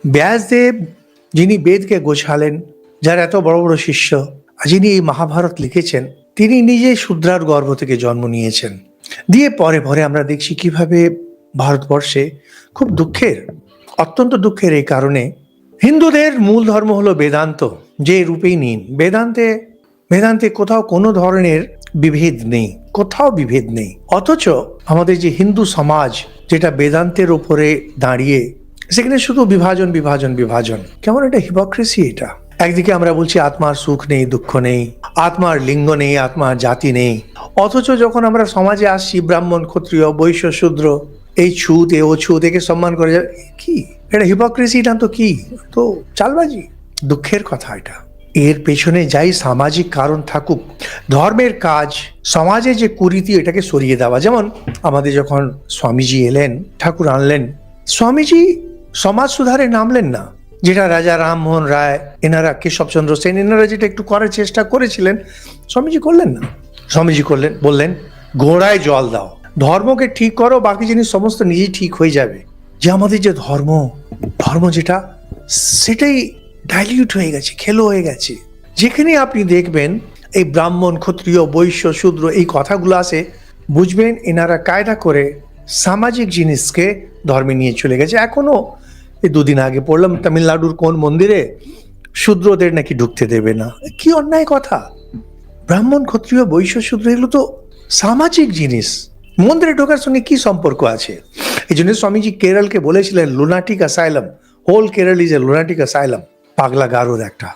ব্যাসদেব, যিনি বেদকে গোছালেন, যার এত বড় বড় শিষ্য, যিনি এই মহাভারত লিখেছেন, তিনি নিজে শূদ্রার গর্ভ থেকে জন্ম নিয়েছেন। দিয়ে পরে পরে আমরা দেখছি কিভাবে ভারতবর্ষে খুব দুঃখের, অত্যন্ত দুঃখের এই কারণে, হিন্দুদের মূল ধর্ম হলো বেদান্ত। যে রূপেই নিন, বেদান্তে কোথাও কোনো ধরনের বিভেদ নেই, কোথাও বিভেদ নেই। অথচ আমাদের যে হিন্দু সমাজ, যেটা বেদান্তের উপরে দাঁড়িয়ে, সেখানে শুধু বিভাজন বিভাজন বিভাজন। কেমন একটা হিপোক্রেসি এটা। একদিকে আমরা বলছি আত্মার সুখ নেই, দুঃখ নেই, আত্মার লিঙ্গ নেই, আত্মার জাতি নেই। অথচ যখন আমরা সমাজে আসছি, ব্রাহ্মণ, ক্ষত্রিয়, বৈশ্য, শূদ্র, এই ছুত এ ও ছুত, একে সম্মান করে যায়। কি এটা হিপোক্রেসি? এটা তো কি, তো চালবাজি। দুঃখের কথা এটা। এর পেছনে যাই সামাজিক কারণ থাকুক, ধর্মের কাজ, সমাজে যে কুরীতি, এটাকে সরিয়ে দেওয়া। যেমন আমাদের যখন স্বামীজি এলেন, ঠাকুর আনলেন, স্বামীজি সমাজ সুধারে নামলেন না। যেটা রাজা রামমোহন রায়, এনারা, কেশবচন্দ্র সেন, এনারা যেটা একটু করার চেষ্টা করেছিলেন, স্বামীজি করলেন না। স্বামীজি করলেন, বললেন ঘোড়ায় জল দাও, ধর্মকে ঠিক করো, বাকি জিনিস সমস্ত নিজেই ঠিক হয়ে যাবে। যে আমাদের যে ধর্ম যেটা, সেটাই ডাইলিউট হয়ে গেছে, খেলো হয়ে গেছে। যেখানে আপনি দেখবেন এই ব্রাহ্মণ, ক্ষত্রিয়, বৈশ্য, শূদ্র, এই কথাগুলো আসে, বুঝবেন এনারা কায়দা করে সামাজিক জিনিসকে ধর্মে নিয়ে চলে গেছে। এখনো এই দুদিন আগে পড়লাম তামিলনাড়ুর কোন মন্দিরে শূদ্রদের নাকি ঢুকতে দেবে না। কি অন্যায় কথা! ব্রাহ্মণ, ক্ষত্রিয়, বৈশ্য, শূদ্র, এগুলো তো সামাজিক জিনিস, মন্দিরে ঢোকার সঙ্গে কি সম্পর্ক আছে? এই জন্য স্বামীজি কেরলকে বলেছিলেন lunatic asylum, whole Kerala is a lunatic asylum, পাগলা গারদ একটা।